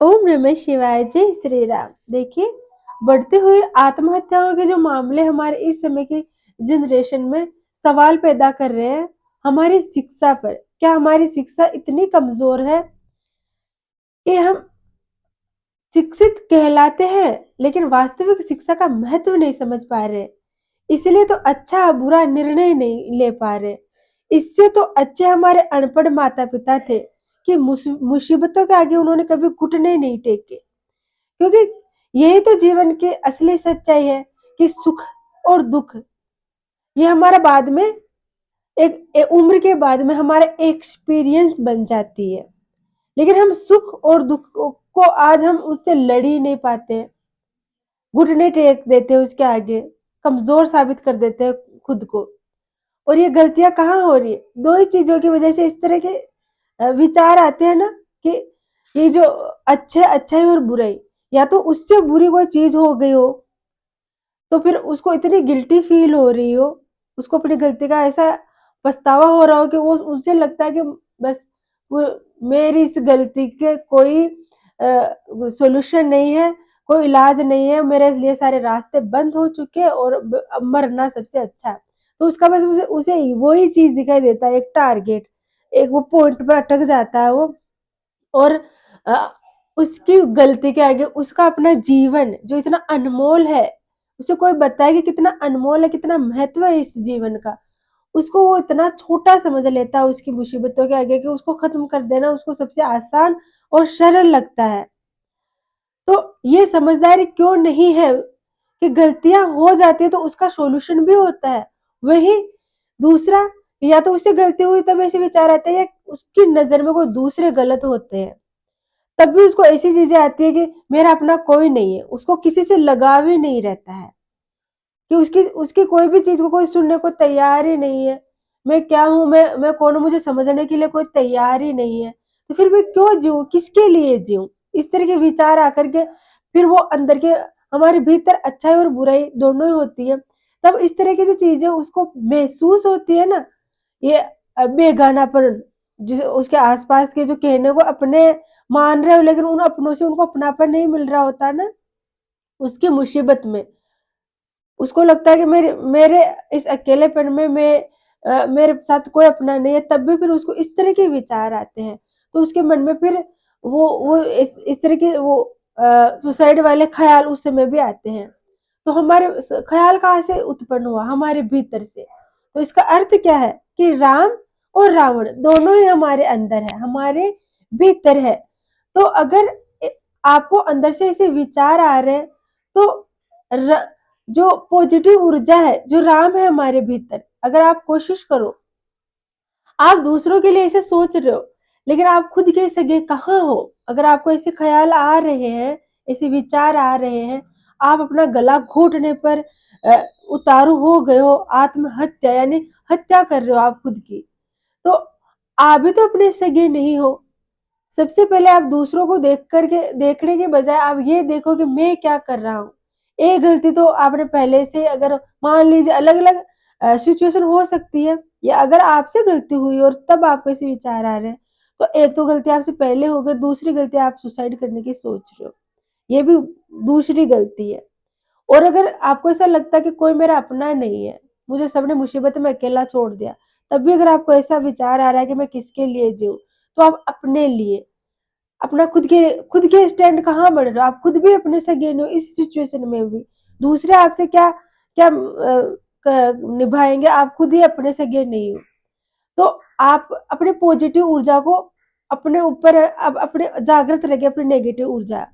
ओम नमः शिवाय। जय श्री राम। देखिए, बढ़ते हुए आत्महत्याओं के जो मामले हमारे इस समय की जनरेशन में सवाल पैदा कर रहे हैं हमारी शिक्षा पर। क्या हमारी शिक्षा इतनी कमजोर है कि हम शिक्षित कहलाते हैं लेकिन वास्तविक शिक्षा का महत्व नहीं समझ पा रहे, इसलिए तो अच्छा बुरा निर्णय नहीं ले पा रहे। इससे तो अच्छे हमारे अनपढ़ माता पिता थे कि मुसीबतों के आगे उन्होंने कभी घुटने नहीं टेके, क्योंकि यही तो जीवन की असली सच्चाई है कि सुख और दुख ये हमारा बाद में एक उम्र के बाद में हमारा एक्सपीरियंस बन जाती है। लेकिन हम सुख और दुख को आज हम उससे लड़ ही नहीं पाते, घुटने टेक देते हैं उसके आगे, कमजोर साबित कर देते हैं खुद को। और ये गलतियां कहाँ हो रही है? दो ही चीजों की वजह से इस तरह के विचार आते हैं ना, कि ये जो अच्छाई और बुराई, या तो उससे बुरी कोई चीज हो गई हो तो फिर उसको इतनी गिल्टी फील हो रही हो, उसको अपनी गलती का ऐसा पछतावा हो रहा हो कि वो उसे लगता है कि बस वो मेरी इस गलती के कोई सॉल्यूशन नहीं है, कोई इलाज नहीं है, मेरे लिए सारे रास्ते बंद हो चुके हैं और अब मरना सबसे अच्छा है। तो उसका बस उसे उसे वही चीज दिखाई देता है, एक टारगेट, एक वो पॉइंट पर अटक जाता है वो। और अ, उसकी गलती के आगे उसका अपना जीवन जो इतना अनमोल है, उसे कोई बताए कि कितना अनमोल है, कितना महत्व है इस जीवन का, उसको वो इतना छोटा समझ लेता है उसकी मुसीबतों के आगे कि उसको खत्म कर देना उसको सबसे आसान और सरल लगता है। तो ये समझदारी क्यों नहीं है कि गलतियां हो जाती है तो उसका सॉल्यूशन भी होता है। वही दूसरा, या तो उससे गलती हुई तब ऐसे विचार आते हैं, या उसकी नजर में कोई दूसरे गलत होते हैं तब भी उसको ऐसी चीजें आती है कि मेरा अपना कोई नहीं है, उसको किसी से लगाव ही नहीं रहता है, कि उसकी उसकी कोई भी चीज को कोई सुनने को तैयार ही नहीं है। मैं क्या हूं, मैं कौन हूं, मुझे समझने के लिए कोई तैयार ही नहीं है। तो फिर मैं क्यों जीऊं, किसके लिए जीऊं? इस तरह के विचार आकर के फिर वो अंदर के हमारे भीतर अच्छाई और बुराई दोनों ही होती है। तब इस तरह की जो चीजें उसको महसूस होती है ना, ये बेगानापन, जो उसके आसपास के जो कहने को अपने मान रहे हो लेकिन उन अपनों से उनको अपनापन नहीं मिल रहा होता ना, उसकी मुसीबत में उसको लगता है कि मेरे मेरे इस अकेलेपन में मेरे साथ कोई अपना नहीं है, तब भी फिर उसको इस तरह के विचार आते हैं। तो उसके मन में फिर वो इस तरह के वो सुसाइड वाले ख्याल उस समय भी आते हैं। तो हमारे ख्याल कहाँ से उत्पन्न हुआ? हमारे भीतर से। तो इसका अर्थ क्या है कि राम और रावण दोनों ही हमारे अंदर है, हमारे भीतर है। तो अगर आपको अंदर से ऐसे विचार आ रहे हैं तो जो पॉजिटिव ऊर्जा है, जो राम है हमारे भीतर, अगर आप कोशिश करो, आप दूसरों के लिए ऐसे सोच रहे हो लेकिन आप खुद के सगे कहाँ हो? अगर आपको ऐसे ख्याल आ रहे हैं, ऐसे विचार आ रहे हैं, आप अपना गला घोटने पर उतारू हो गए हो, आत्महत्या यानी हत्या कर रहे हो आप खुद की, तो आप भी तो अपने सगे नहीं हो। सबसे पहले आप दूसरों को देख करके देखने के बजाय आप ये देखो कि मैं क्या कर रहा हूँ। एक गलती तो आपने पहले से, अगर मान लीजिए अलग अलग सिचुएशन हो सकती है, या अगर आपसे गलती हुई और तब आपको ऐसे विचार आ रहे हैं, तो एक तो गलती आपसे पहले हो गई, दूसरी गलती आप सुसाइड करने की सोच रहे हो, ये भी दूसरी गलती है। और अगर आपको ऐसा लगता है कि कोई मेरा अपना नहीं है, मुझे सबने मुसीबत में अकेला छोड़ दिया, तब भी अगर आपको ऐसा विचार आ रहा है कि मैं किसके लिए जीऊं, तो आप अपने लिए, अपना खुद के स्टैंड कहाँ बढ़ रहे हो? आप खुद भी अपने से गेन हो इस सिचुएशन में भी, दूसरे आपसे क्या क्या निभाएंगे? आप खुद ही अपने से गेन नहीं हो। तो आप अपने पॉजिटिव ऊर्जा को अपने ऊपर, अब अपने जागृत रखे, अपनी नेगेटिव ऊर्जा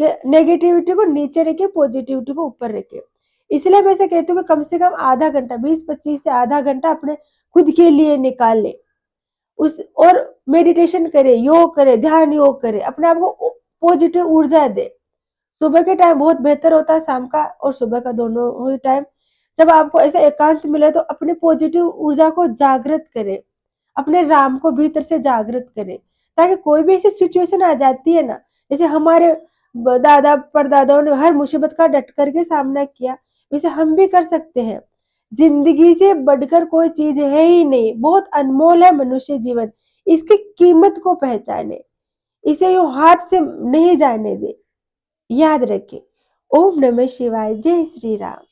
के नेगेटिविटी को नीचे रखे, पॉजिटिविटी को ऊपर रखे। इसलिए मैं ऐसे कहती हूँ कि कम से कम आधा घंटा, 20-25 से आधा घंटा अपने खुद के लिए निकाल ले, उस और मेडिटेशन करे, योग करे, ध्यान योग करे, अपने आप को पॉजिटिव ऊर्जा दे। सुबह के टाइम बहुत बेहतर होता है, शाम का और सुबह का दोनों ही टाइम, जब आपको ऐसे एकांत मिले तो अपनी पॉजिटिव ऊर्जा को जागृत करे, अपने राम को भीतर से जागृत करे, ताकि कोई भी ऐसी सिचुएशन आ जाती है ना, जैसे हमारे दादा परदादाओं ने हर मुसीबत का डट करके सामना किया, वैसे हम भी कर सकते हैं। जिंदगी से बढ़कर कोई चीज है ही नहीं, बहुत अनमोल है मनुष्य जीवन, इसकी कीमत को पहचाने, इसे यूं हाथ से नहीं जाने दे। याद रखें। ओम नमः शिवाय। जय श्री राम।